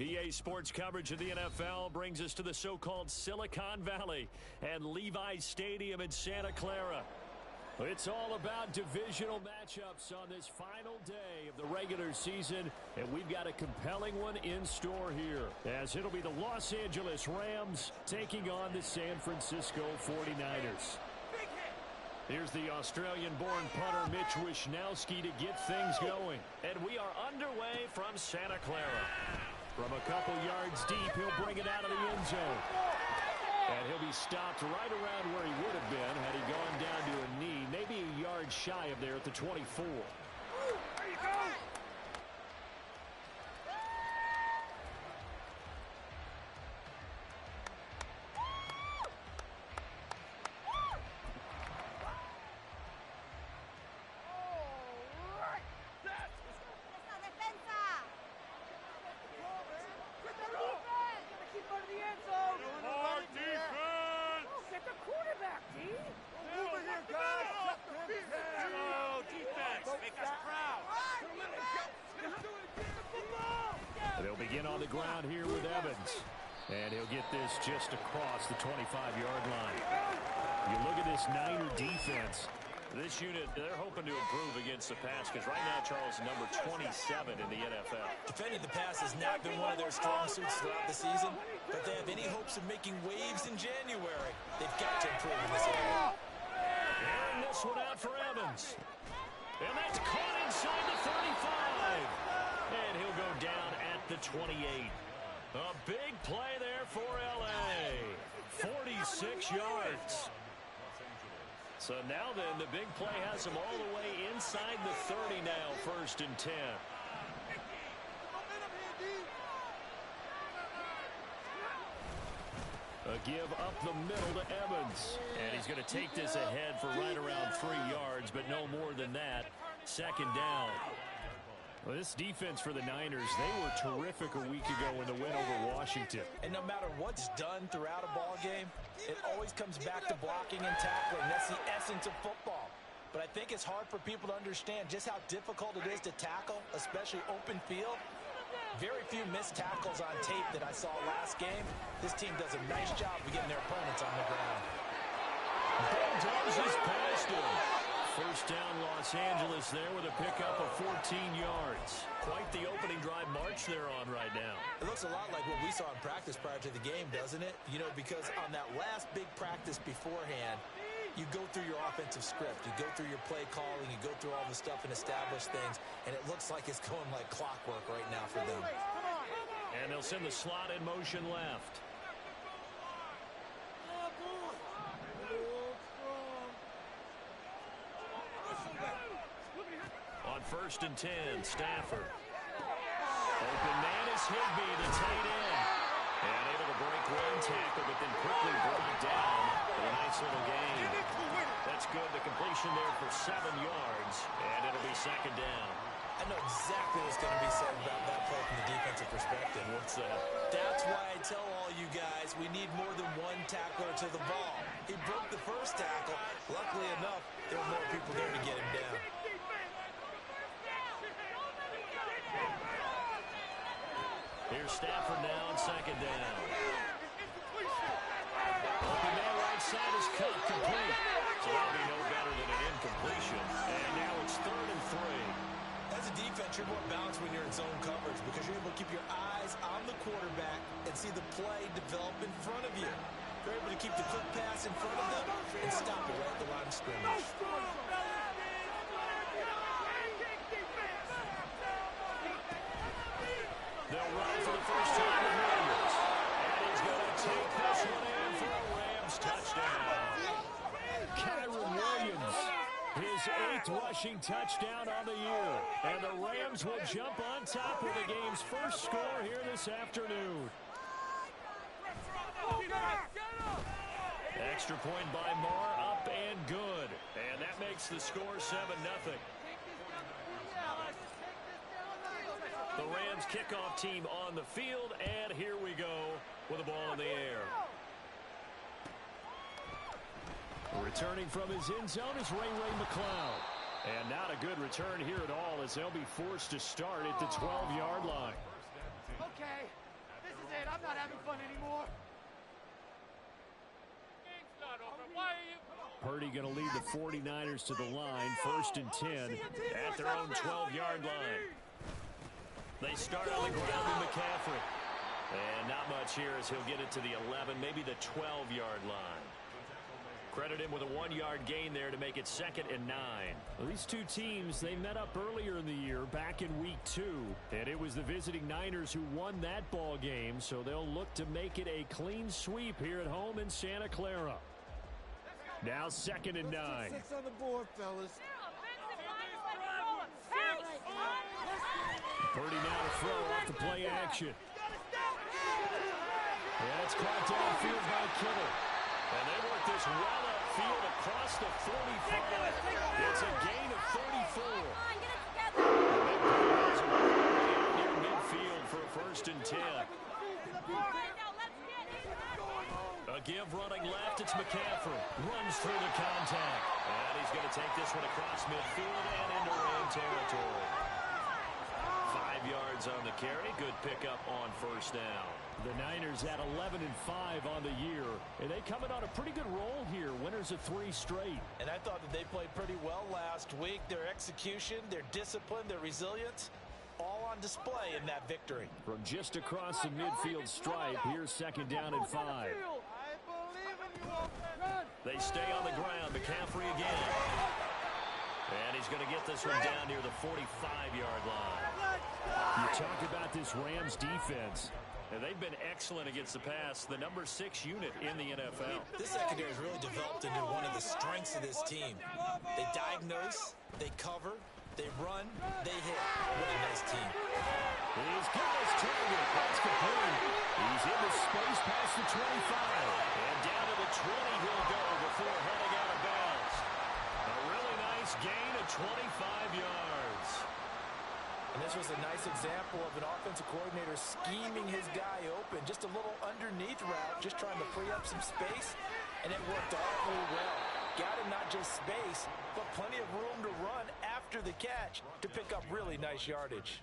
EA Sports coverage of the NFL brings us to the so-called Silicon Valley and Levi's Stadium in Santa Clara. It's all about divisional matchups on this final day of the regular season, and we've got a compelling one in store here, as it'll be the Los Angeles Rams taking on the San Francisco 49ers. Here's the Australian-born punter Mitch Wishnowsky to get things going. And we are underway from Santa Clara. From a couple yards deep, he'll bring it out of the end zone. And he'll be stopped right around where he would have been had he gone down to a knee, maybe a yard shy of there at the 24. There you go! They'll begin on the ground here with Evans. And he'll get this just across the 25-yard line. You look at this Niner defense. This unit, they're hoping to improve against the pass because right now, Charles, number 27 in the NFL. Defending the pass has not been one of their strong suits throughout the season, but they have any hopes of making waves in January. They've got to improve in this area. And this one out for Evans. And that's caught inside the 35. And he'll go down at the 28. A big play there for L.A. 46 yards. So now then, the big play has him all the way inside the 30 now, 1st and 10. A give up the middle to Evans. And he's going to take this ahead for right around 3 yards, but no more than that. 2nd down. Well, this defense for the Niners, they were terrific a week ago in the win over Washington. And no matter what's done throughout a ball game, it always comes back to blocking and tackling. That's the essence of football. But I think it's hard for people to understand just how difficult it is to tackle, especially open field. Very few missed tackles on tape that I saw last game. This team does a nice job of getting their opponents on the ground. Bulldozes past him. 1st down, Los Angeles there with a pickup of 14 yards. Quite the opening drive march they're on right now. It looks a lot like what we saw in practice prior to the game, doesn't it? You know, because on that last big practice beforehand, you go through your offensive script. You go through your play calling. You go through all the stuff and establish things. And it looks like it's going like clockwork right now for them. And they'll send the slot in motion left. On 1st and 10, Stafford. Open man is Higbee, the tight end. And able to break one tackle, but then quickly brought down for a nice little gain. That's good. The completion there for 7 yards, and it'll be 2nd down. I know exactly what's going to be said about that play from the defensive perspective. What's that? That's why I tell all you guys we need more than one tackler to the ball. He broke the first tackle. Luckily enough, there were more people there to get him down. Here's Stafford now on 2nd down. Open man right side is cut complete. So that'll be no better than an incompletion. And now it's 3rd and 3. As a defense, you're more balanced when you're in zone coverage because you're able to keep your eyes on the quarterback and see the play develop in front of you. You're able to keep the quick pass in front of them and stop it right at the line of scrimmage. They'll run for the first time with Williams. And he's going to take this one in for a Rams touchdown. Kyren Williams, his 8th rushing touchdown on the year. And the Rams will jump on top with the game's first score here this afternoon. Extra point by Marr, up and good. And that makes the score 7-0. The Rams kickoff team on the field, and here we go with the ball in the air. Returning from his end zone is Ray McCloud. And not a good return here at all as they'll be forced to start at the 12-yard line. Okay, it. I'm not having fun anymore. Purdy going to lead the 49ers to the line, 1st and 10 at their own 12-yard line. They start on the ground with McCaffrey. And not much here as he'll get it to the 11, maybe the 12-yard line. Credit him with a 1-yard gain there to make it 2nd and 9. Well, these two teams, they met up earlier in the year, back in week 2. And it was the visiting Niners who won that ball game, so they'll look to make it a clean sweep here at home in Santa Clara. Now 2nd and 9. 6 on the board, fellas. Purdy now to throw off the play action. That's caught downfield by Kittle. And they work this well upfield across the 45. It's a gain of 34. Near midfield for a 1st and 10. A give running left, it's McCaffrey. Runs through the contact. And he's going to take this one across midfield and into Ram territory. 5 yards on the carry. Good pickup on 1st down. The Niners at 11-5 on the year. And they coming on a pretty good roll here. Winners of 3 straight. And I thought that they played pretty well last week. Their execution, their discipline, their resilience, all on display in that victory. From just across the midfield stripe, here's 2nd down and 5. They stay on the ground. McCaffrey again. And he's going to get this one down near the 45-yard line. You talk about this Rams defense. And they've been excellent against the pass, the number 6 unit in the NFL. This secondary has really developed into one of the strengths of this team. They diagnose, they cover, they run, they hit. What a nice team. He's got his target. That's complete. He's in the space past the 25. And down to the 20 he'll go before heading out of bounds. A really nice gain of 25 yards. And this was a nice example of an offensive coordinator scheming his guy open. Just a little underneath route, just trying to free up some space. And it worked awfully well. Got him not just space, but plenty of room to run after the catch to pick up really nice yardage.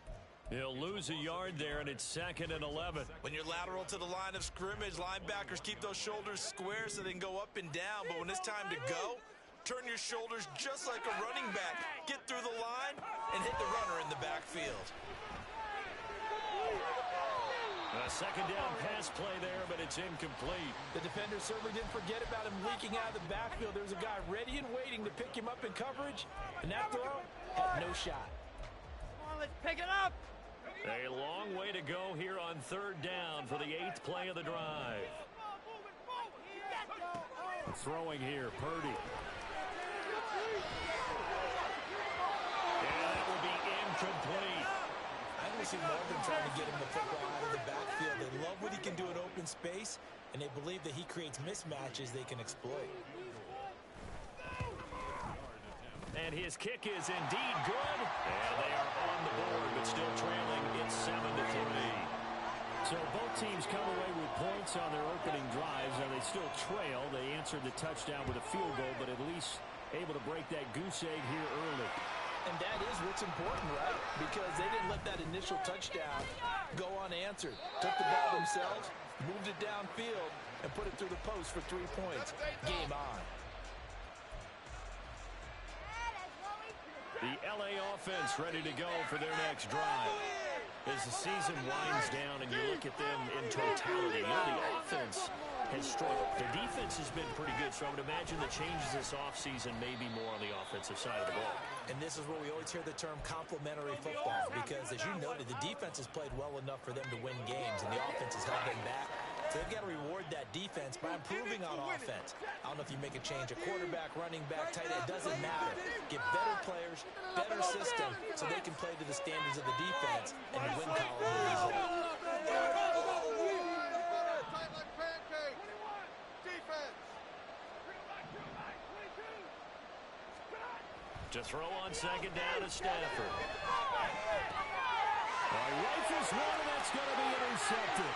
He'll lose a yard there, and it's 2nd and 11. When you're lateral to the line of scrimmage, linebackers keep those shoulders square so they can go up and down. But when it's time to go, turn your shoulders just like a running back. Get through the line and hit the runner in the backfield. A 2nd down pass play there, but it's incomplete. The defender certainly didn't forget about him leaking out of the backfield. There was a guy ready and waiting to pick him up in coverage, and that throw had no shot. Come on, let's pick it up. A long way to go here on 3rd down for the 8th play of the drive. Throwing here, Purdy. And that will be incomplete. I want to see more of them trying to get him the football out of the backfield. They love what he can do in open space, and they believe that he creates mismatches they can exploit. And his kick is indeed good. And they are on the board, but still trailing. It's 7-3. So both teams come away with points on their opening drives. Now they still trail. They answered the touchdown with a field goal, but at least able to break that goose egg here early. And that is what's important, right? Because they didn't let that initial touchdown go unanswered. Took the ball themselves, moved it downfield, and put it through the post for 3 points. Game on. The LA offense ready to go for their next drive. As the season winds down and you look at them in totality, the offense has struggled. Their defense has been pretty good, so I would imagine the changes this offseason may be more on the offensive side of the ball. And this is where we always hear the term complementary football, because as you noted, the defense has played well enough for them to win games, and the offense has held them back. So they've got to reward that defense by improving on offense. I don't know if you make a change, a quarterback, running back, tight end, it doesn't matter. Get better players, better system, so they can play to the standards of the defense, and the win column will be full. To throw on 2nd down to Stafford. Rifles one, and that's going to be intercepted.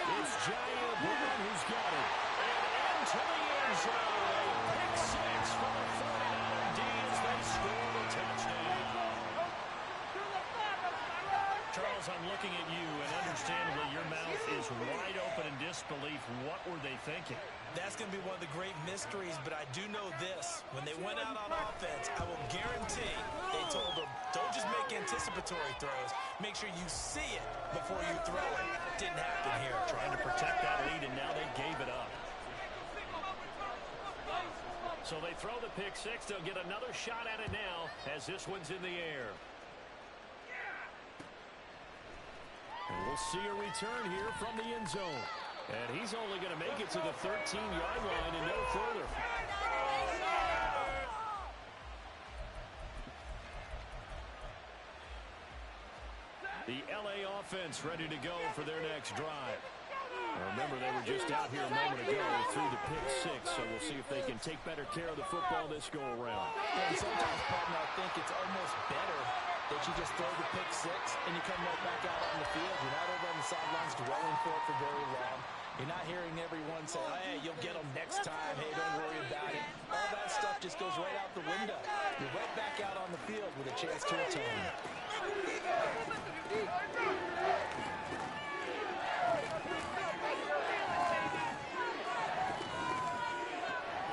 It's Jaylen Brown who's got it. And into the end zone. A pick 6 for the 49er D as they score the touchdown. Charles Charles, I'm looking at you, and understandably your mouth is wide open in disbelief. What were they thinking? That's going to be one of the great mysteries, but I do know this. When they went out on offense, I will guarantee they told them, don't just make anticipatory throws. Make sure you see it before you throw it. Didn't happen here. Trying to protect that lead, and now they gave it up. So they throw the pick six. They'll get another shot at it now as this one's in the air. And we'll see a return here from the end zone. And he's only going to make it to the 13-yard line and no further. The LA offense ready to go for their next drive. Remember, they were just out here a moment ago through the pick six, so we'll see if they can take better care of the football this go-around. And sometimes, partner, I think it's almost better that you just throw the pick six and you come right back out on the field. You're not over on the sidelines dwelling for it for very long. You're not hearing everyone say, hey, you'll get them next time. Hey, don't worry about it. All that stuff just goes right out the window. You're right back out on the field with a chance to atone.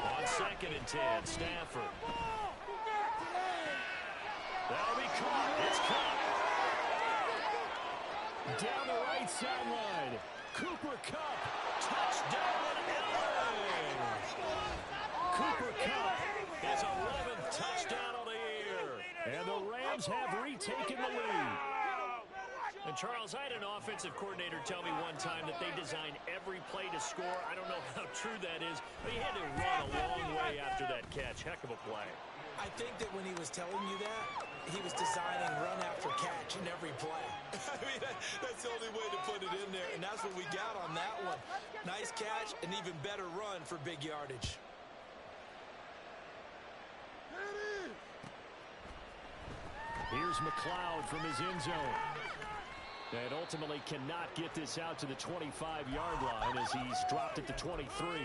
On 2nd and 10, Stafford. That'll be caught. It's caught. Down the right sideline. Cooper Kupp. Touchdown LA. Cooper Kupp, his 11th touchdown of the year. And the Rams have retaken the lead. And Charles, I had an offensive coordinator tell me one time that they designed every play to score. I don't know how true that is, but he had to run a long way after that catch. Heck of a play. I think that when he was telling you that, he was designing run after catch in every play. I mean, that's the only way to put it in there, and that's what we got on that one. Nice catch, an even better run for big yardage. Here's McLeod from his end zone. And ultimately cannot get this out to the 25-yard line as he's dropped at the 23. In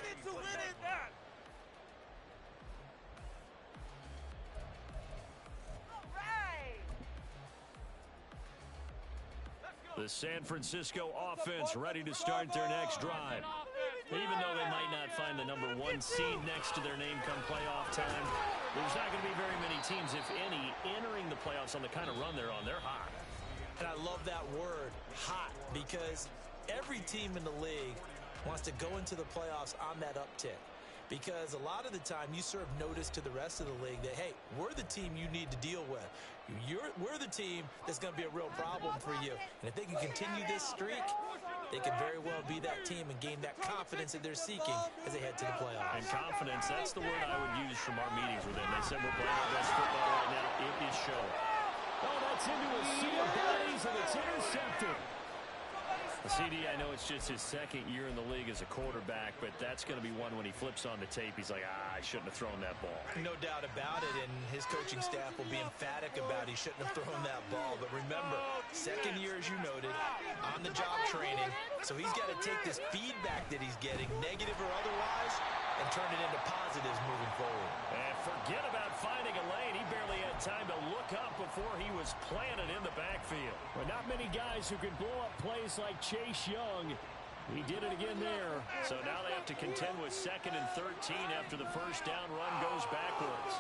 it to win it. The San Francisco offense ready to start their next drive. Even though they might not find the number 1 seed next to their name come playoff time, there's not going to be very many teams, if any, entering the playoffs on the kind of run they're on. They're hot. And I love that word, hot, because every team in the league wants to go into the playoffs on that uptick. Because a lot of the time you serve notice to the rest of the league that, hey, we're the team you need to deal with. We're the team that's going to be a real problem for you. And if they can continue this streak, they can very well be that team and gain that confidence that they're seeking as they head to the playoffs. And confidence, that's the word I would use from our meetings with them. They said we're playing our best football right now. It is showing. Oh, that's into a sea of bodies, and it's intercepted. CD, I know it's just his second year in the league as a quarterback, but that's going to be one when he flips on the tape. He's like, I shouldn't have thrown that ball. No doubt about it, and his coaching staff will be emphatic about he shouldn't have thrown that ball. But remember, second year, as you noted, on-the-job training, so he's got to take this feedback that he's getting, negative or otherwise, and turn it into positives moving forward. And forget about finding a lane. He barely had time to look up before he was planted in the backfield. But not many guys who can blow up plays like Chase Young. He did it again there. So now they have to contend with 2nd and 13 after the first down run goes backwards.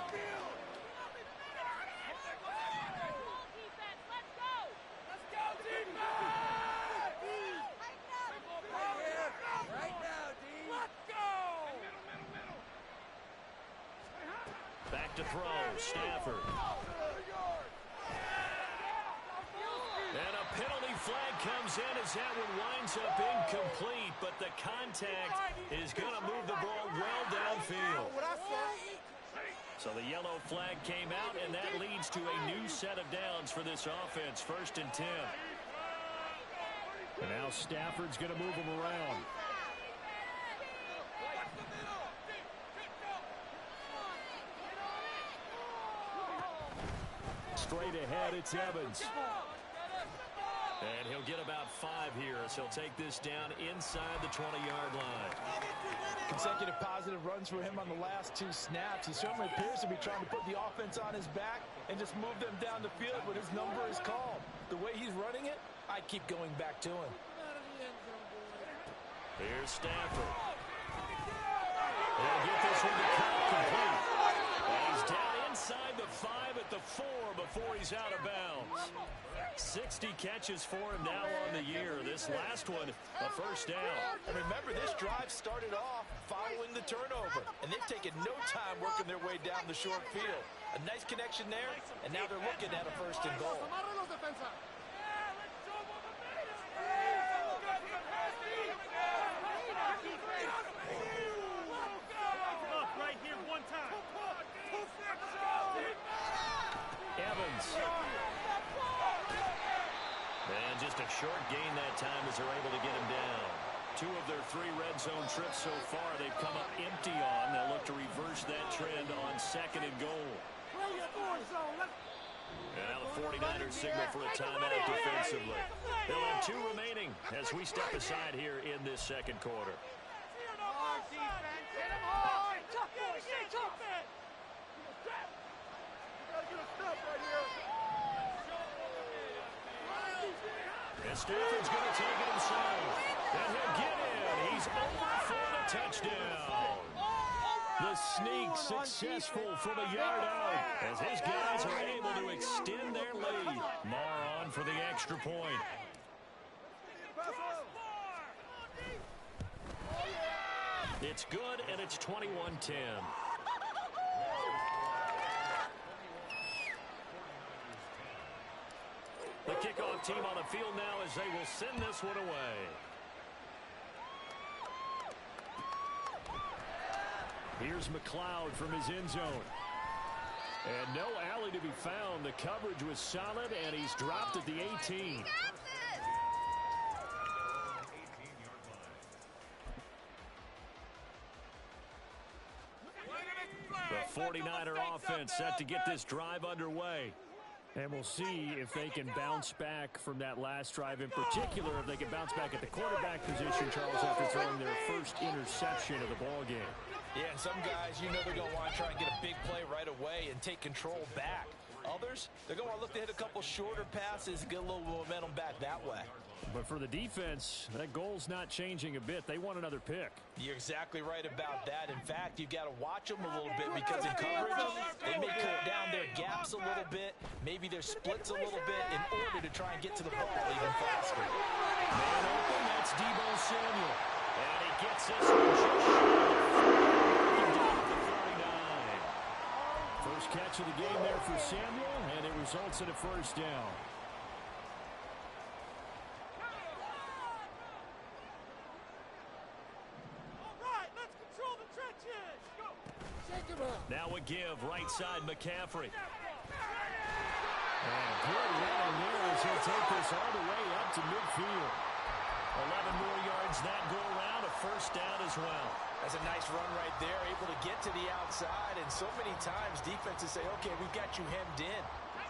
Back to throw, Stafford. And a penalty flag comes in as that one winds up incomplete, but the contact is going to move the ball well downfield. So the yellow flag came out, and that leads to a new set of downs for this offense, 1st and 10. And now Stafford's going to move them around. Straight ahead, it's Evans. And he'll get about 5 here as he'll take this down inside the 20-yard line. Consecutive positive runs for him on the last 2 snaps. He certainly appears to be trying to put the offense on his back and just move them down the field when his number is called. The way he's running it, I keep going back to him. Here's Stafford. He'll get this one to Cobb complete. And he's down inside the 5 at the 4 before he's out of bounds. 60 catches for him now on the year. This last one, a first down. And remember, this drive started off following the turnover, and they've taken no time working their way down the short field. A nice connection there, and now they're looking at a first and goal. Right here, one time. Evans. And just a short gain that time as they're able to get him down. 2 of their 3 red zone trips so far they've come up empty on. They'll look to reverse that trend on 2nd and goal. And now the 49ers signal for a timeout defensively. They'll have 2 remaining as we step aside here in this second quarter. And Stafford's going to take it himself. And he'll get in. He's over for the touchdown. The sneak successful from a yard out as his guys are able to extend their lead. Marr on for the extra point. It's good, and it's 21-10. The kickoff team on the field now as they will send this one away. Here's McLeod from his end zone. And no alley to be found. The coverage was solid, and he's dropped at the 18. The 49er offense set to get this drive underway. And we'll see if they can bounce back from that last drive, in particular if they can bounce back at the quarterback position, Charles, after throwing their first interception of the ballgame. Yeah, and some guys, you know they're going to want to try and get a big play right away and take control back. Others, they're going to look to hit a couple shorter passes, get a little momentum back that way. But for the defense, that goal's not changing a bit. They want another pick. You're exactly right about that. In fact, you've got to watch them a little bit because in coverage, they may cut down their gaps a little bit, maybe their splits a little bit in order to try and get to the ball even faster. Man open, that's Deebo Samuel. And he gets this one just down at the 39. First catch of the game there for Samuel, and it results in a first down. Now a give, right side, McCaffrey. And good running there as he'll take this all the way up to midfield. 11 more yards that go around, a first down as well. That's a nice run right there, able to get to the outside. And so many times defenses say, okay, we've got you hemmed in.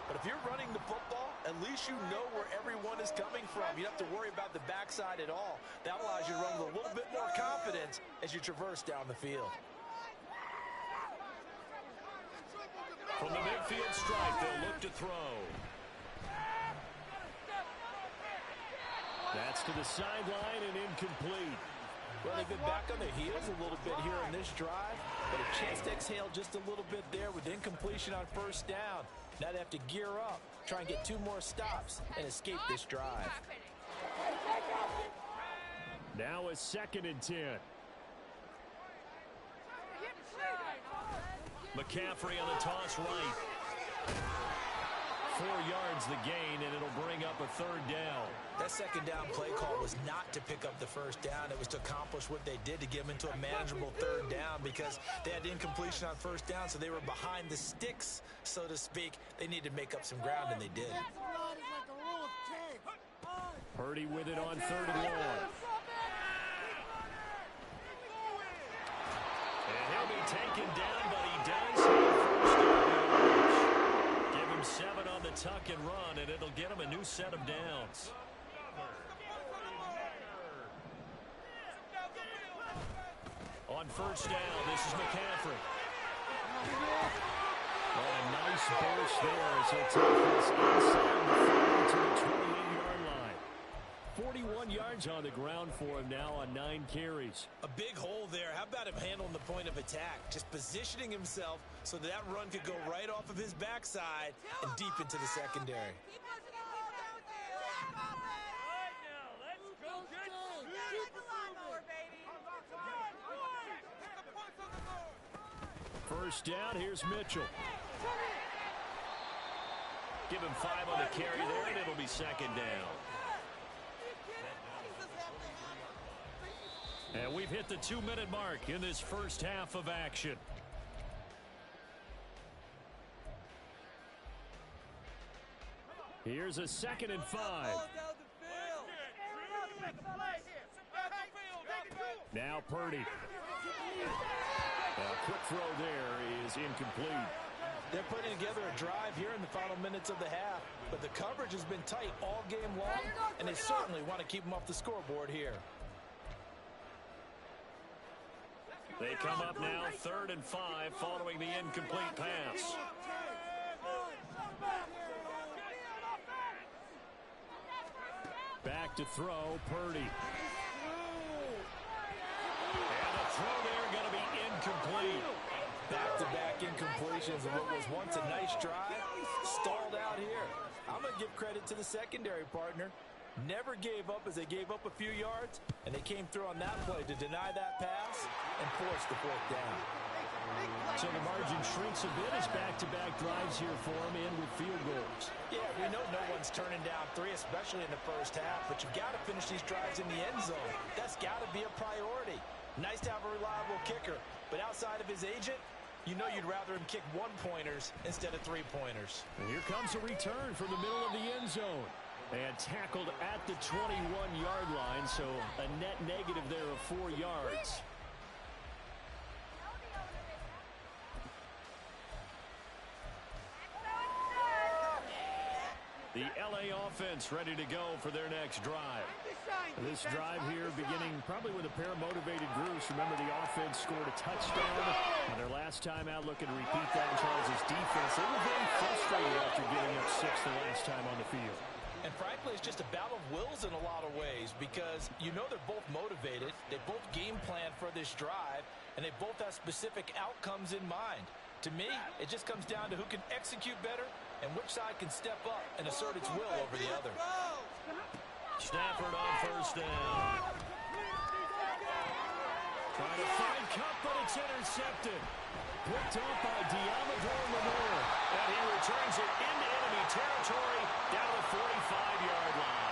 But if you're running the football, at least you know where everyone is coming from. You don't have to worry about the backside at all. That allows you to run with a little bit more confidence as you traverse down the field. From the midfield stripe, they'll look to throw. That's to the sideline and incomplete. Well, they've been back on their heels a little bit here in this drive, but a chance to exhale just a little bit there with incompletion on first down. Now they have to gear up, try and get 2 more stops, and escape this drive. Now a 2nd and 10. McCaffrey on the toss right. 4 yards the gain, and it'll bring up a 3rd down. That 2nd down play call was not to pick up the first down. It was to accomplish what they did to get them into a manageable 3rd down because they had incompletion on first down, so they were behind the sticks, so to speak. They needed to make up some ground, and they did. Purdy with it on 3rd and 1. And he'll be taken down, but he does have first down. Give him 7 on the tuck and run, and it'll get him a new set of downs. On first down, this is McCaffrey. And a nice burst there as he'll take this inside the 30 to the 28-yard line. 41 yards on the ground for him now on 9 carries. A big hole there. How about him handling the point of attack? Just positioning himself so that run could go right off of his backside and deep into the secondary. First down, here's Mitchell. Give him 5 on the carry there, and it'll be second down. And we've hit the 2-minute mark in this first half of action. Here's a 2nd and 5. Now Purdy. A quick throw there is incomplete. They're putting together a drive here in the final minutes of the half, but the coverage has been tight all game long, and they certainly want to keep them off the scoreboard here. They come up now 3rd and 5 following the incomplete pass. Back to throw, Purdy. And the throw there going to be incomplete. Back-to-back incompletions of what was once a nice drive, stalled out here. I'm going to give credit to the secondary partner. Never gave up as they gave up a few yards, and they came through on that play to deny that pass and force the 4th down. So the margin shrinks a bit as back-to-back drives here for him in with field goals. Yeah, we know no one's turning down 3, especially in the first half, but you've got to finish these drives in the end zone. That's got to be a priority. Nice to have a reliable kicker, but outside of his agent, you know you'd rather him kick 1-pointers instead of 3-pointers. And here comes a return from the middle of the end zone. And tackled at the 21-yard line, so a net negative there of 4 yards. The LA offense ready to go for their next drive. This drive here beginning probably with a pair of motivated groups. Remember, the offense scored a touchdown on their last time out, looking to repeat that in Charles' defense. They were very frustrated after giving up 6 the last time on the field. And frankly, it's just a battle of wills in a lot of ways because you know they're both motivated. They both game plan for this drive, and they both have specific outcomes in mind. To me, it just comes down to who can execute better and which side can step up and assert its will over the other. Stafford on first down. Trying to find Kupp, but it's intercepted. Picked up by Deommodore Lenoir. And he returns it into enemy territory down to the 45-yard line.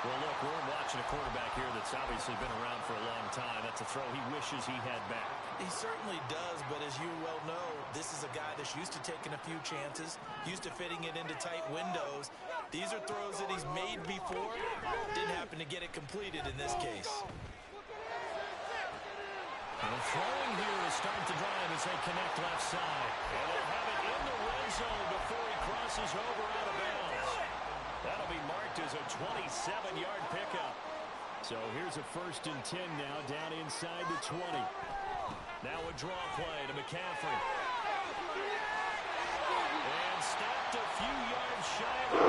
Well, look, we're watching a quarterback here that's obviously been around for a long time. That's a throw he wishes he had back. He certainly does, but as you well know, this is a guy that's used to taking a few chances, used to fitting it into tight windows. These are throws that he's made before. Didn't happen to get it completed in this case. And throwing here to start the drive as they connect left side. And they'll have it in the red zone before he crosses over out of bounds. That'll be marked as a 27-yard pickup. So here's a 1st and 10 now down inside the 20. Now a draw play to McCaffrey. And stopped a few yards shy of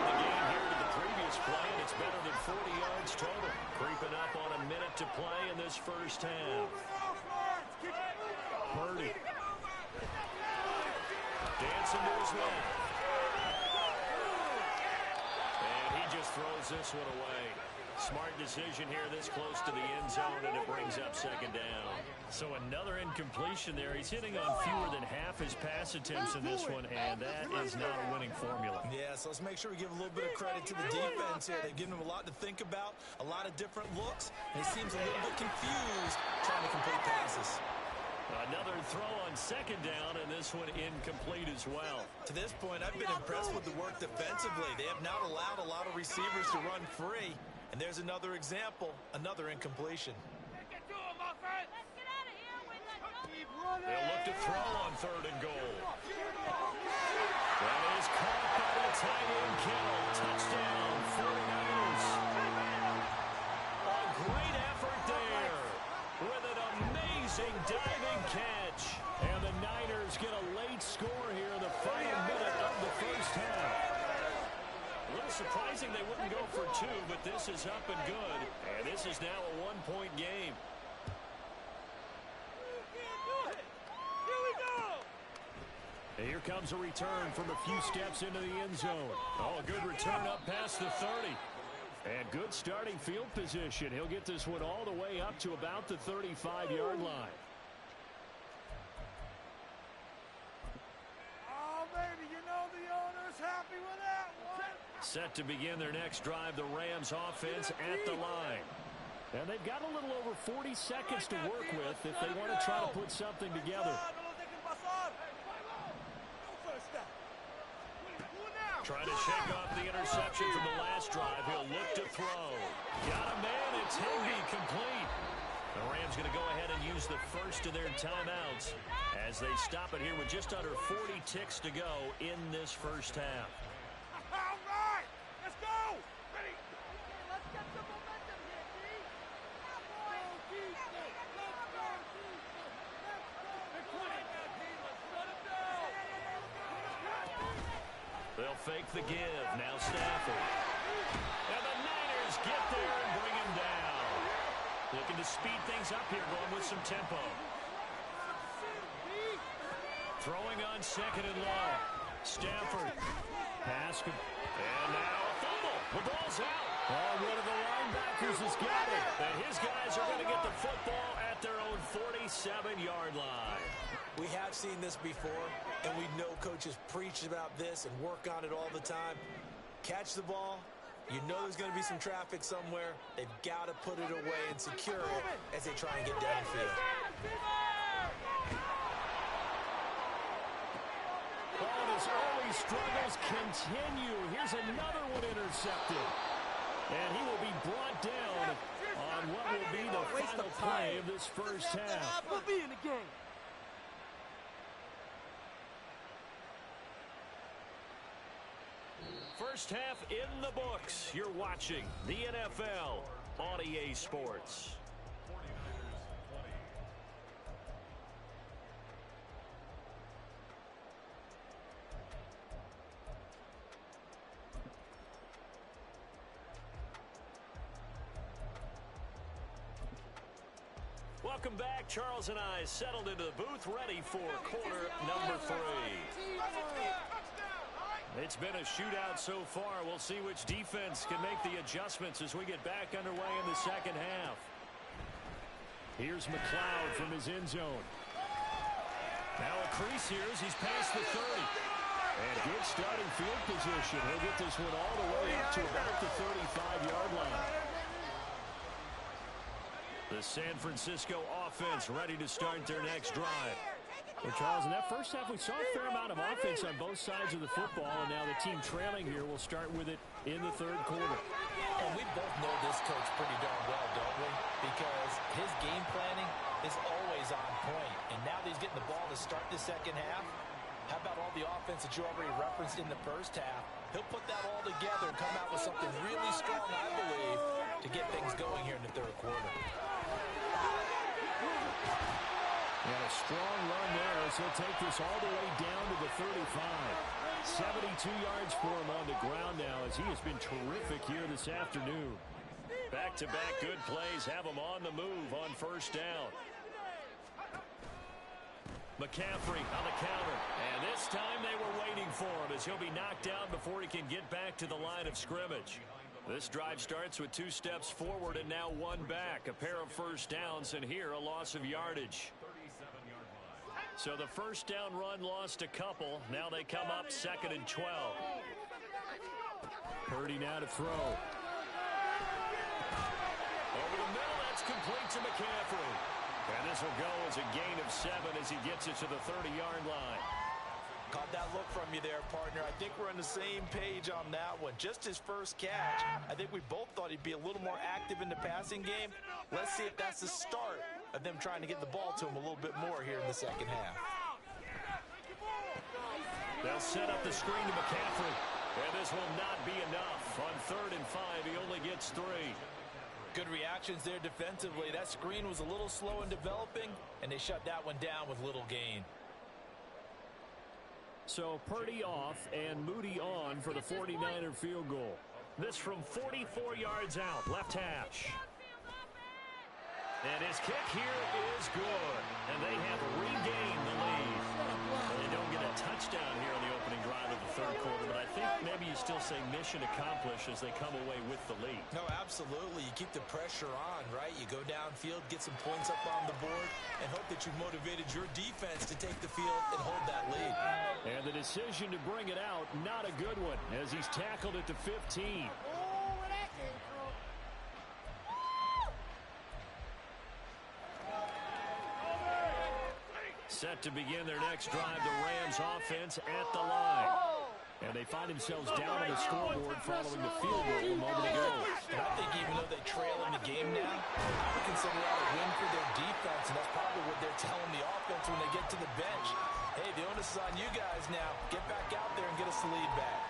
the game here to the previous play, and it's better than 40 yards total. Creeping up on a minute to play in this first half. Purdy. Dancing to his left. And he just throws this one away. Smart decision here this close to the end zone, and it brings up 2nd down. So another incompletion there. He's hitting on fewer than half his pass attempts in this one, and that is not a winning formula. Yeah, so let's make sure we give a little bit of credit to the defense here. They've given him a lot to think about, a lot of different looks, and he seems a little bit confused trying to complete passes. Another throw on 2nd down, and this one incomplete as well. To this point, I've been impressed with the work defensively. They have not allowed a lot of receivers to run free. And there's another example, another incompletion. They'll look to throw on 3rd and goal. That is caught by the tight end Kittle. Touchdown, 49ers. A great effort piercing diving catch. And the Niners get a late score here in the final minute of the first half. A little surprising they wouldn't go for two, but this is up and good. And this is now a one-point game. And here comes a return from a few steps into the end zone. Oh, a good return up past the 30. And good starting field position. He'll get this one all the way up to about the 35-yard line. Oh, baby, you know the owner's happy with that one. Set to begin their next drive, the Rams offense at the line. And they've got a little over 40 seconds to work with if they want to try to put something together. Trying to shake off the interception from the last drive. He'll look to throw. Got a man. It's Higbee, complete. The Rams going to go ahead and use the first of their timeouts as they stop it here with just under 40 ticks to go in this first half. All right, let's go. Ready? Let's get some momentum here, D. They'll fake the give. Now Stafford. And the Niners get there and bring him down. Looking to speed things up here, going with some tempo. Throwing on second and long. Stafford. Pass. And now a fumble. The ball's out. Oh, one of the linebackers has got it. And his guys are going to get the football at their own 47-yard line. We have seen this before, and we know coaches preach about this and work on it all the time. Catch the ball. You know there's going to be some traffic somewhere. They've got to put it away and secure it as they try and get downfield. Well, his early struggles continue. Here's another one intercepted. And he will be brought down on what will be the final play of this first half. We'll be in the game. First half in the books. You're watching the NFL on EA Sports. Welcome back. Charles and I settled into the booth, ready for quarter number 3. It's been a shootout so far. We'll see which defense can make the adjustments as we get back underway in the second half. Here's McLeod from his end zone. Now a crease here as he's past the 30. And good starting field position. He'll get this one all the way up to about the 35-yard line. The San Francisco offense ready to start their next drive. Well, Charles, in that first half, we saw a fair amount of offense on both sides of the football, and now the team trailing here will start with it in the third quarter. And we both know this coach pretty darn well, don't we? Because his game planning is always on point. And now that he's getting the ball to start the second half, how about all the offense that you already referenced in the first half? He'll put that all together and come out with something really strong, I believe, to get things going here in the third quarter. And a strong run there as he'll take this all the way down to the 35. 72 yards for him on the ground now as he has been terrific here this afternoon. Back-to-back good plays have him on the move on first down. McCaffrey on the counter. And this time they were waiting for him as he'll be knocked down before he can get back to the line of scrimmage. This drive starts with 2 steps forward and now 1 back. A pair of first downs and here a loss of yardage. So the first down run lost a couple. Now they come up 2nd and 12. Purdy now to throw. Over the middle, that's complete to McCaffrey. And this will go as a gain of 7 as he gets it to the 30-yard line. Caught that look from you there, partner. I think we're on the same page on that one. Just his first catch. I think we both thought he'd be a little more active in the passing game. Let's see if that's the start of them trying to get the ball to him a little bit more here in the second half. They'll set up the screen to McCaffrey. And this will not be enough. On 3rd and 5, he only gets 3. Good reactions there defensively. That screen was a little slow in developing, and they shut that one down with little gain. So Purdy off and Moody on for the 49er field goal. This from 44 yards out, left hash. And his kick here is good. And they have regained the lead. They don't get a touchdown here on the opening drive of the third quarter, but I think maybe you still say mission accomplished as they come away with the lead. No, absolutely. You keep the pressure on, right? You go downfield, get some points up on the board, and hope that you've motivated your defense to take the field and hold that lead. And the decision to bring it out, not a good one, as he's tackled at the 15. Set to begin their next drive, the Rams offense at the line. And they find themselves down on the scoreboard following the field goal a moment ago. And I think even though they trail in the game now, I would consider that a win for their defense, and that's probably what they're telling the offense when they get to the bench. Hey, the onus is on you guys now. Get back out there and get us the lead back.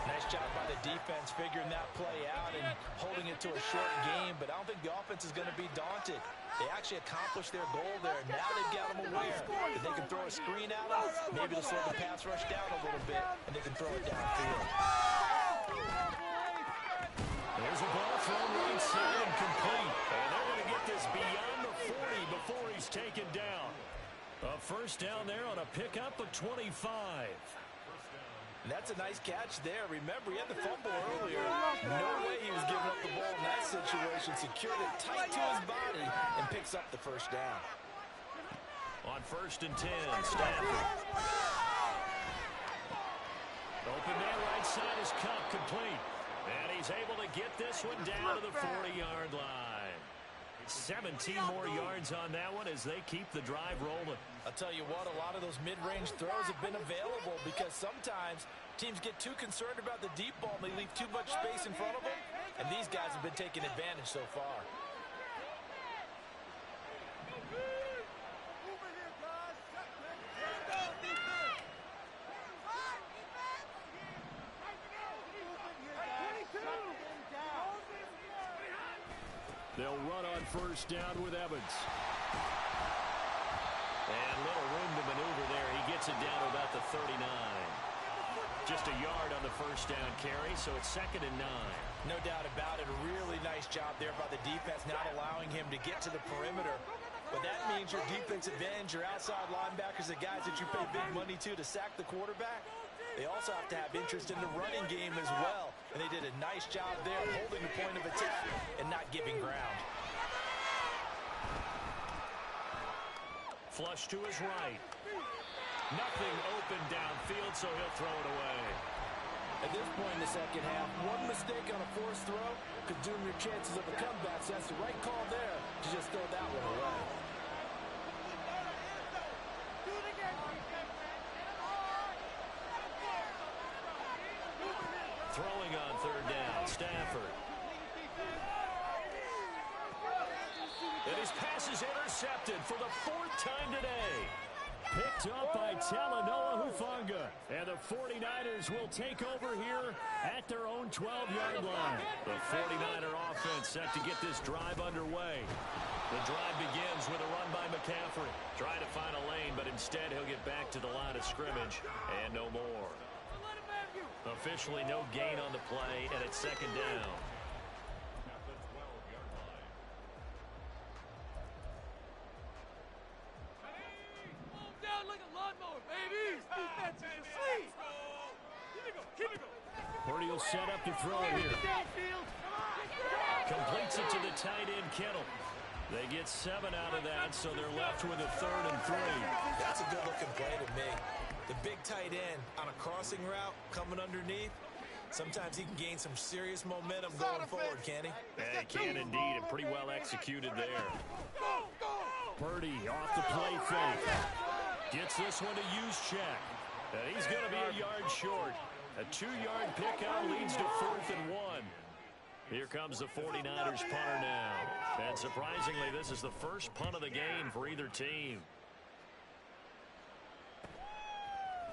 Nice job by the defense figuring that play out and holding it to a short game, but I don't think the offense is going to be daunted. They actually accomplished their goal there. Now they've got them aware that they can throw a screen at them. Maybe they'll slow the pass rush down a little bit, and they can throw it downfield. There's a ball thrown right side and complete. And they're going to get this beyond the 40 before he's taken down. A first down there on a pickup of 25. And that's a nice catch there. Remember, he had the fumble earlier. No way he was giving up the ball in that situation. Secured it tight to his body and picks up the first down. On 1st and 10, Stafford. Open man right side is Cup, complete. And he's able to get this one down to the 40-yard line. 17 more yards on that one as they keep the drive rolling. I'll tell you what, a lot of those mid-range throws have been available because sometimes teams get too concerned about the deep ball and they leave too much space in front of them, and these guys have been taking advantage so far. They'll run on first down with Evans. And little room to maneuver there. He gets it down to about the 39. Just a yard on the first down carry, so it's 2nd and 9. No doubt about it. A really nice job there by the defense, not allowing him to get to the perimeter. But that means your defensive ends, your outside linebackers, the guys that you pay big money to sack the quarterback, they also have to have interest in the running game as well. And they did a nice job there holding the point of attack and not giving ground. Flush to his right. Nothing open downfield, so he'll throw it away. At this point in the second half, one mistake on a forced throw could doom your chances of a comeback. So that's the right call there to just throw that one away. Throwing on 3rd down, Stafford. And his pass is intercepted for the 4th time today. Picked up by Talanoa Hufanga. And the 49ers will take over here at their own 12-yard line. The 49er offense set to get this drive underway. The drive begins with a run by McCaffrey. Trying to find a lane, but instead he'll get back to the line of scrimmage. And no more. Officially no gain on the play, and it's 2nd down. Purdy will set up to throw it here. Completes it to the tight end, Kittle. They get 7 out of that, so they're left with a 3rd and 3. That's a good-looking play to me. The big tight end on a crossing route coming underneath, sometimes he can gain some serious momentum going forward, can he? Yeah, he can indeed, and pretty well executed there. Purdy off the play fake. Gets this one to Juszczyk. And he's going to be a yard short. A 2-yard pickup leads to 4th and 1. Here comes the 49ers punter now. And surprisingly, this is the first punt of the game for either team.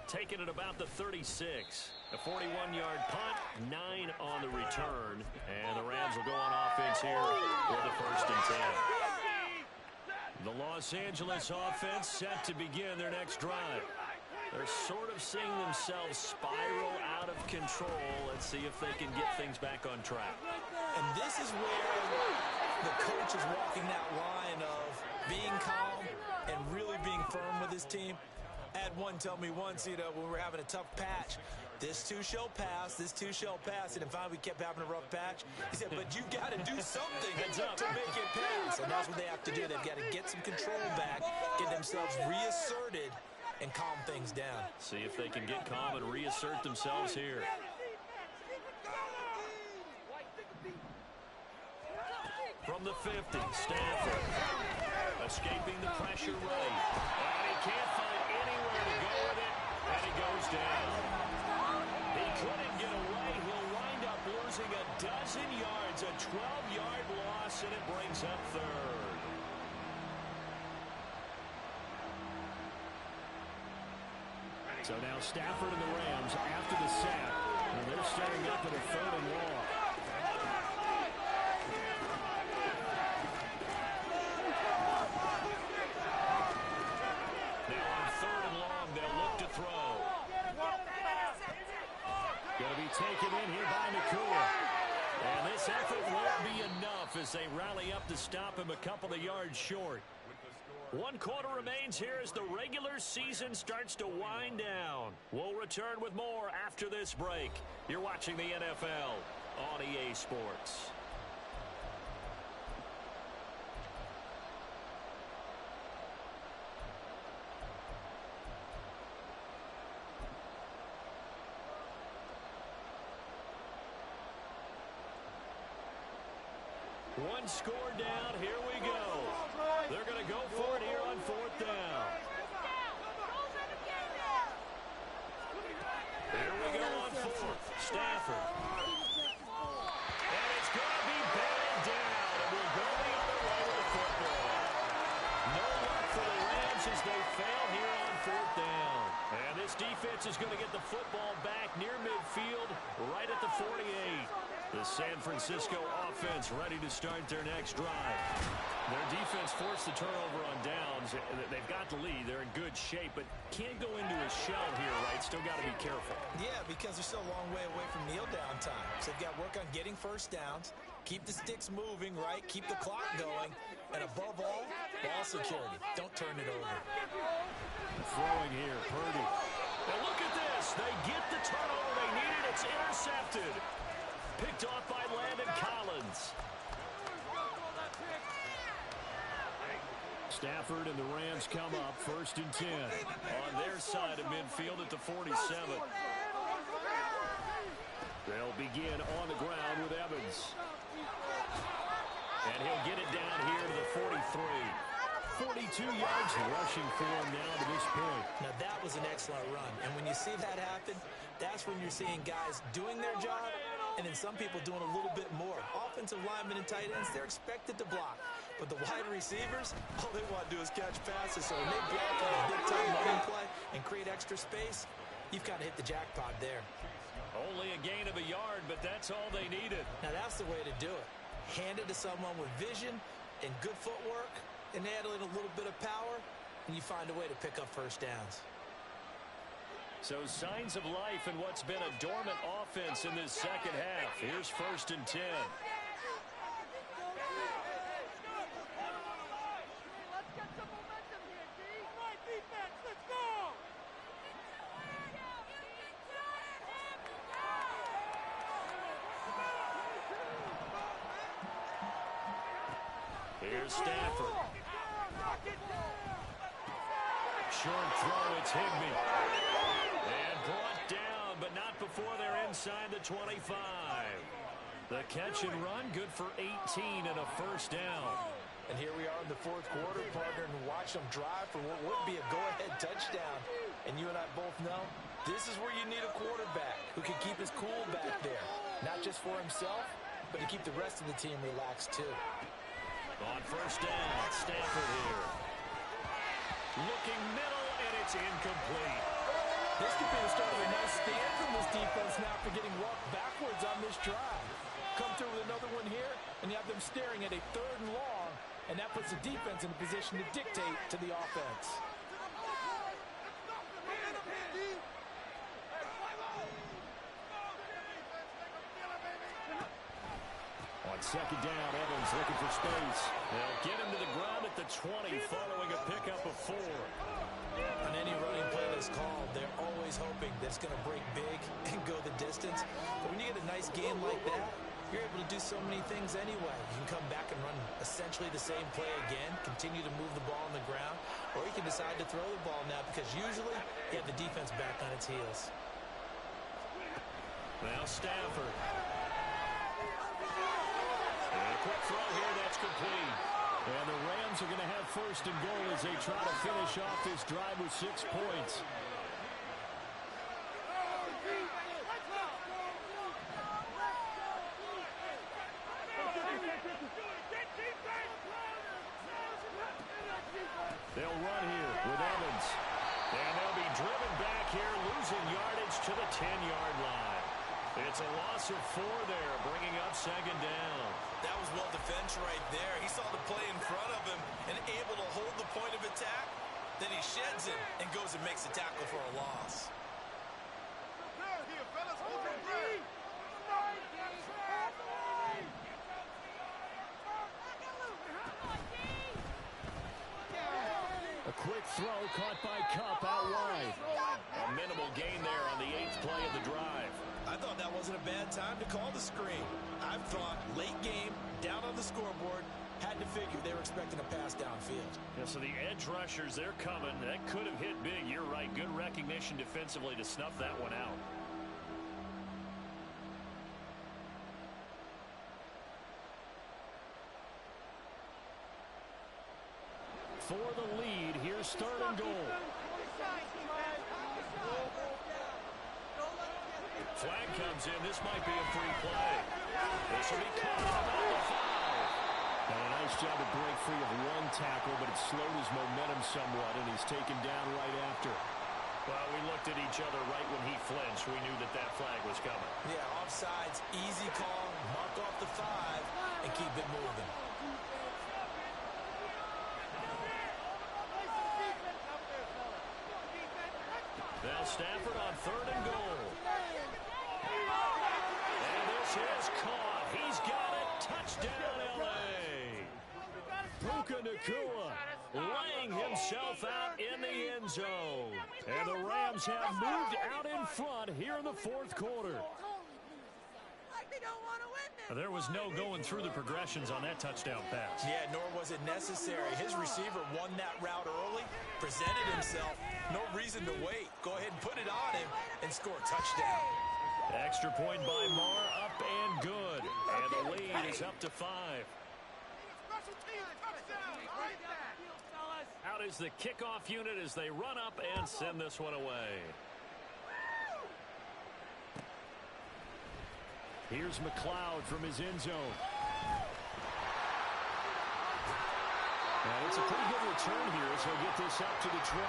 Taken at about the 36. A 41-yard punt, 9 on the return, and the Rams will go on offense here with a 1st and 10. The Los Angeles offense set to begin their next drive. They're sort of seeing themselves spiral out of control. Let's see if they can get things back on track. And this is where the coach is walking that line of being calm and really being firm with his team. I had one tell me once, when we were having a tough patch, this too shall pass, this too shall pass. And finally we kept having a rough patch. He said, but you got to do something to make it pass. And that's what they have to do. They've got to get some control back, get themselves reasserted, and calm things down. See if they can get calm and reassert themselves here. From the 50, Stafford escaping the pressure right. And he can't find anywhere to go with it, and he goes down. He couldn't get away. He'll wind up losing a dozen yards, a 12-yard loss, and it brings up 3rd. So now Stafford and the Rams after the sack, and they're starting up at a 3rd and long. Now on 3rd and long, they'll look to throw. Going to be taken in here by Nakua. And this effort won't be enough as they rally up to stop him a couple of yards short. 1 quarter remains here as the regular season starts to wind down. We'll return with more after this break. You're watching the NFL on EA Sports. One score down. Here we go. They're going to go for it here on 4th down. Here we go on 4th. Stafford. And it's going to be batted down. And we'll go the other way with the football. No luck for the Rams as they fail here on 4th down. And this defense is going to get the football back near midfield, right at the 48. The San Francisco offense ready to start their next drive. Their defense forced the turnover on downs. They've got the lead. They're in good shape, but can't go into a shell here, right? Still got to be careful. Yeah, because they're still a long way away from kneel down time. So they've got to work on getting 1st downs, keep the sticks moving, right? Keep the clock going. And above all, ball security. Don't turn it over. Throwing here, Purdy. Now look at this. They get the turnover they needed. It's intercepted. Picked off by Landon Collins. Stafford and the Rams come up 1st and 10 on their side of midfield at the 47. They'll begin on the ground with Evans. And he'll get it down here to the 43. 42 yards rushing for him now to this point. Now that was an excellent run. And when you see that happen, that's when you're seeing guys doing their job and then some people doing a little bit more. Offensive linemen and tight ends, they're expected to block. But the wide receivers, all they want to do is catch passes. So when they block on a big-time running play and create extra space, you've kind of hit the jackpot there. Only a gain of a yard, but that's all they needed. Now that's the way to do it. Hand it to someone with vision and good footwork, and add in a little bit of power, and you find a way to pick up 1st downs. So signs of life in what's been a dormant offense in this second half. Here's 1st and 10. Let's get some momentum here, D. Right defense, let's go! Here's Stafford. Short throw, it's Higbee. And brought down, but not before they're inside the 25. The catch and run, good for 18 and a 1st down. And here we are in the 4th quarter, partner, and watch them drive for what would be a go-ahead touchdown. And you and I both know this is where you need a quarterback who can keep his cool back there. Not just for himself, but to keep the rest of the team relaxed too. On 1st down, Stafford here. Looking middle, and it's incomplete. This could be the start of a nice stand from this defense now for getting walked backwards on this drive. Come through with another one here, and you have them staring at a 3rd and long, and that puts the defense in a position to dictate to the offense. On 2nd down, Evans looking for space. They'll get him to the ground at the 20 following a pickup of 4. On any running play that's called, they're always hoping that it's going to break big and go the distance. But when you get a nice game like that, you're able to do so many things anyway. You can come back and run essentially the same play again, continue to move the ball on the ground, or you can decide to throw the ball now because usually you have the defense back on its heels. Now Stafford. And a quick throw here, that's complete. And the Rams are going to have 1st and goal as they try to finish off this drive with 6 points. They'll run here with Evans. And they'll be driven back here, losing yardage to the 10-yard line. It's a loss of 4 there, bringing up 2nd down. That was well defended right there. He saw the play in front of him and able to hold the point of attack. Then he sheds it and goes and makes a tackle for a loss. A quick throw caught by Kupp out wide. A minimal gain there on the 8th play of the drive. I thought that wasn't a bad time to call the screen. I've thought late game, down on the scoreboard, had to figure they were expecting a pass downfield. Yeah, so the edge rushers, they're coming. That could have hit big. You're right. Good recognition defensively to snuff that one out. For the lead, here's 3rd and goal. Flag comes in. This might be a free play. This will be caught about the 5. And a nice job to break free of 1 tackle, but it slowed his momentum somewhat, and he's taken down right after. Well, we looked at each other right when he flinched. We knew that that flag was coming. Yeah, offsides, easy call, mark off the 5, and keep it moving. Now Stafford on 3rd and goal. And this is caught. He's got it. Touchdown, L.A. Puka Nacua laying himself out in the end zone. And the Rams have moved out in front here in the 4th quarter. There was no going through the progressions on that touchdown pass. Yeah, nor was it necessary. His receiver won that route early, presented himself. No reason to wait. Go ahead and put it on him and score a touchdown. Extra point by Marr, up and good. And the lead is up to 5. Out is the kickoff unit as they run up and send this one away. Here's McLeod from his end zone. And it's a pretty good return here as he'll get this up to the 29.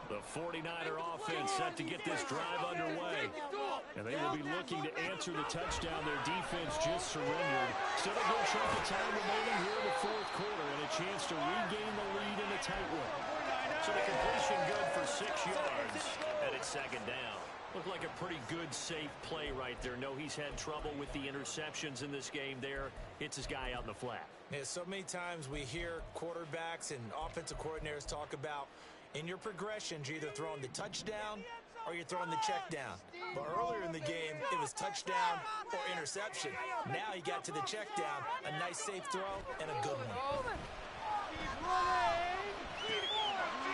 The 49er offense set to get this drive underway. And they will be looking to answer the touchdown. Their defense just surrendered. Still a good chunk of time remaining here in the 4th quarter and a chance to regain the lead in a tight one. So the completion good for 6 yards, and it's 2nd down. Looked like a pretty good, safe play right there. No, he's had trouble with the interceptions in this game there. Hits his guy out in the flat. Yeah, so many times we hear quarterbacks and offensive coordinators talk about in your progressions, you're either throwing the touchdown or you're throwing the check down. But earlier in the game, it was touchdown or interception. Now he got to the check down, a nice safe throw, and a good one.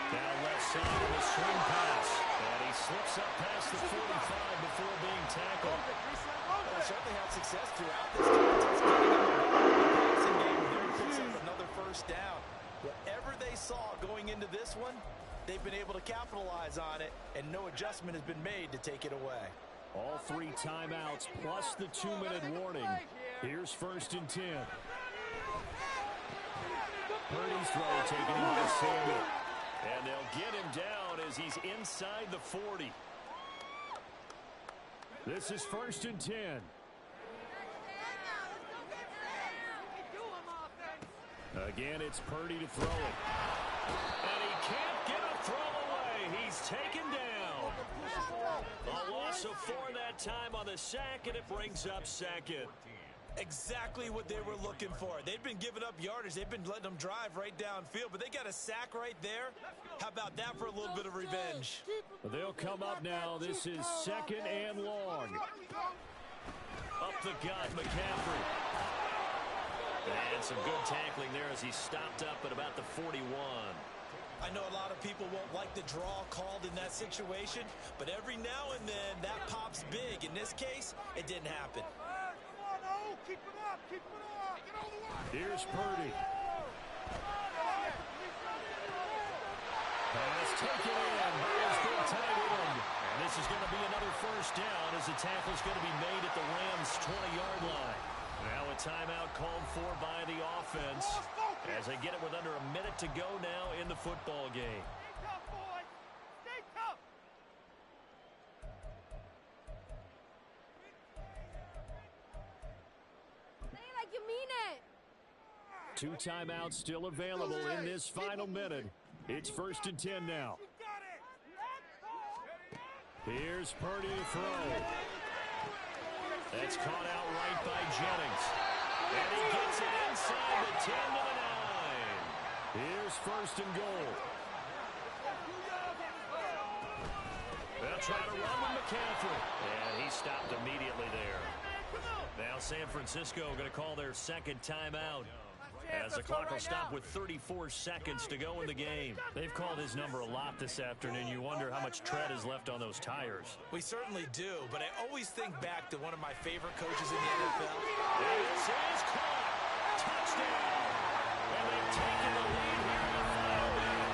Down left side of the swing pass. And he slips up past the 45 before being tackled. Well, certainly had success throughout this contest. Getting in the passing game, there he picks up another 1st down. Whatever they saw going into this one, they've been able to capitalize on it, and no adjustment has been made to take it away. All 3 timeouts plus the 2-minute warning. Here's 1st and 10. Purdy's throw taken in by Samuel. And they'll get him down as he's inside the 40. This is 1st and 10. Again, it's Purdy to throw it. And he can't get a throw away. He's taken down. A loss of 4 that time on the sack, and it brings up 2nd. Exactly what they were looking for. They've been giving up yardage. They've been letting them drive right downfield, but they got a sack right there. How about that for a little bit of revenge? They'll come up now. This is 2nd and long. Up the gut, McCaffrey. And some good tackling there as he stopped up at about the 41. I know a lot of people won't like the draw called in that situation, but every now and then that pops big. In this case, it didn't happen. Keep it up, keep it up. Here's Purdy. Pass taken in by his big tight end. And this is going to be another 1st down as the tackle's going to be made at the Rams' 20-yard line. Now a timeout called for by the offense as they get it with under a minute to go now in the football game. Stay tough, boys. Stay tough. Say it like you mean it. 2 timeouts still available in this final minute. It's 1st and 10 now. You got it. Here's Purdy to throw. That's caught out right by Jennings. And he gets it inside the 10 to the 9. Here's 1st and goal. They'll try to run with McCaffrey. And he stopped immediately there. Now San Francisco going to call their 2nd timeout, as the clock will stop with 34 seconds to go in the game. They've called his number a lot this afternoon. You wonder how much tread is left on those tires. We certainly do, but I always think back to one of my favorite coaches in the NFL. This is caught. Touchdown. And they've taken the lead here in the final minute.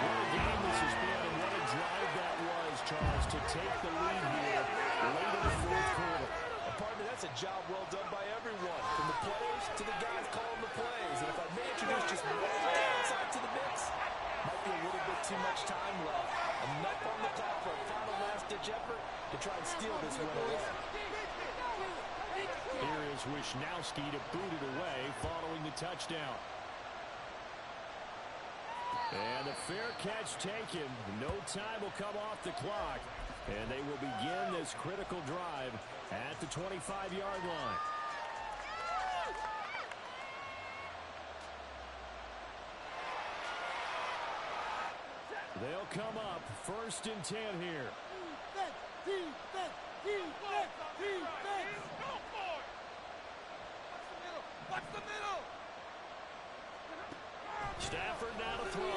What a game this has been, and what a drive that was, Charles, to take the lead here late in the 4th quarter. Partner, that's a job well done by everyone, from the players to the guys calling the plays. And if I may introduce just one downside to the mix, might be a little bit too much time left. Enough on the clock for a final last-ditch effort to try and steal this win away. Here is Wisnowski to boot it away following the touchdown. And a fair catch taken. No time will come off the clock. And they will begin this critical drive at the 25-yard line. They'll come up 1st and 10 here. Defense. Watch the middle. Stafford now to throw.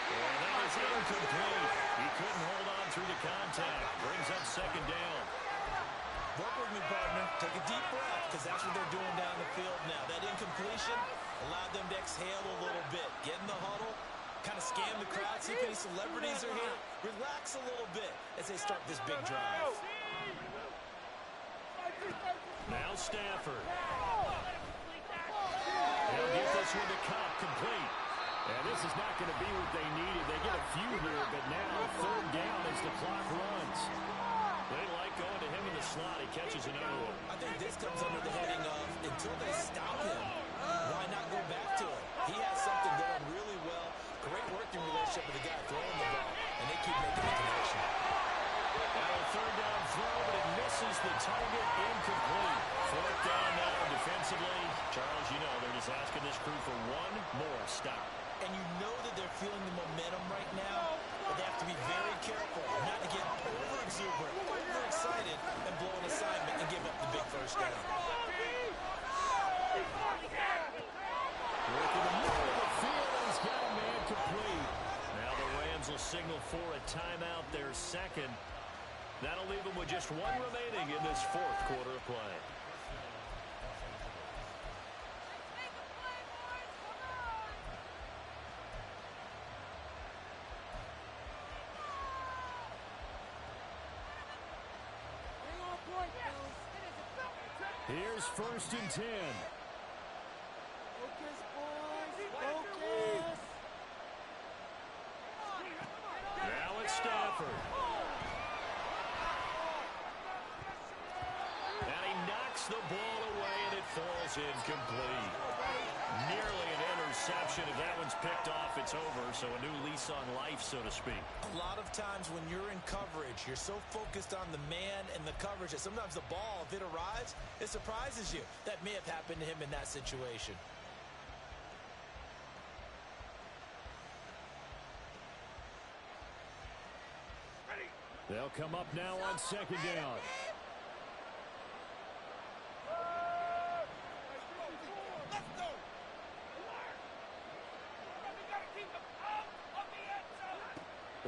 And that is incomplete. He couldn't hold on through the contact. Brings up 2nd down. Work with me, partner. Take a deep breath, because that's what they're doing down the field now. That incompletion allowed them to exhale a little bit. Get in the huddle, kind of scan the crowd, see if any celebrities are here. Relax a little bit as they start this big drive. Now Stafford. He'll get this one to Cobb, complete. And this is not going to be what they needed. They get a few here, but now 3rd down as the clock runs. They like going to him in the slot. He catches another one. I think this comes under the heading of, until they stop him, why not go back to him? He has something going really well. Great working relationship with the guy throwing the ball, and they keep making the connection. Now a 3rd down throw, but it misses the target, incomplete. 4th down now defensively. Charles, you know they're just asking this crew for one more stop. And you know that they're feeling the momentum right now, but they have to be very careful not to get over-exuberant, over-excited, and blow an assignment and give up the big 1st down. Working the middle of the field, and he's got a man complete. Now the Rams will signal for a timeout, their 2nd. That'll leave them with just one remaining in this 4th quarter of play. Here's 1st and 10. Focus, boys. Focus. Now it's Stafford. And he knocks the ball away, and it falls incomplete. Nearly an interception. If that one's picked off, it's over. So a new lease on life, so to speak. A lot of times when you're in coverage, you're so focused on the man and the coverage that sometimes the ball, if it arrives, it surprises you. That may have happened to him in that situation. They'll come up now on 2nd down.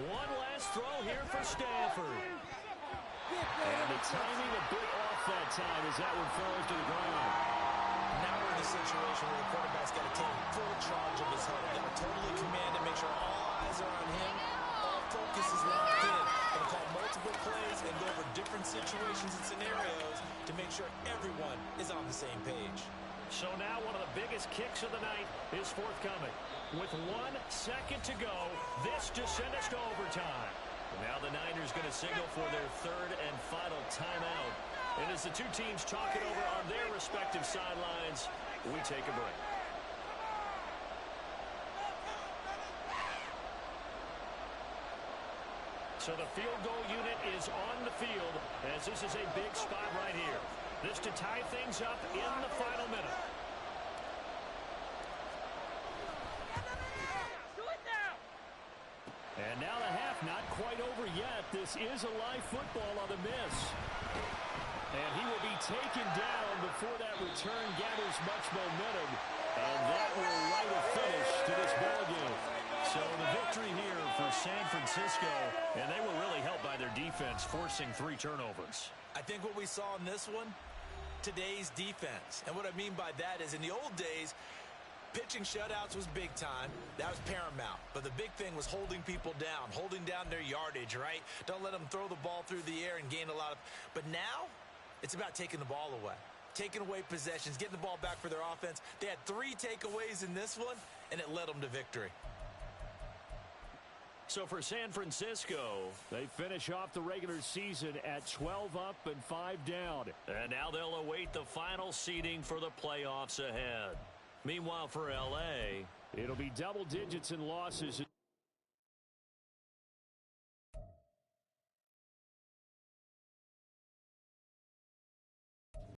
One last throw here for Stafford. And the timing a bit off that time as that one falls to the ground. Now we're in a situation where the quarterback's got to take full charge of his huddle. Got to totally command and make sure all eyes are on him. All focus is locked in. Going to call multiple plays and go over different situations and scenarios to make sure everyone is on the same page. So now one of the biggest kicks of the night is forthcoming. With 1 second to go, this to send us to overtime. Now the Niners going to signal for their 3rd and final timeout. And as the two teams talk it over on their respective sidelines, we take a break. So the field goal unit is on the field as this is a big spot right here. This to tie things up in the final minute. And now the half not quite over yet. This is a live football on the miss. And he will be taken down before that return gathers much momentum. And that will write a finish to this ballgame. So the victory here for San Francisco. And they were really helped by their defense, forcing 3 turnovers. I think what we saw in this one, today's defense. And what I mean by that is in the old days, pitching shutouts was big time. That was paramount. But the big thing was holding people down, holding down their yardage, right? Don't let them throw the ball through the air and gain a lot of... But now, it's about taking the ball away. Taking away possessions, getting the ball back for their offense. They had 3 takeaways in this one, and it led them to victory. So for San Francisco, they finish off the regular season at 12 up and 5 down. And now they'll await the final seeding for the playoffs ahead. Meanwhile, for L.A., it'll be double digits in losses.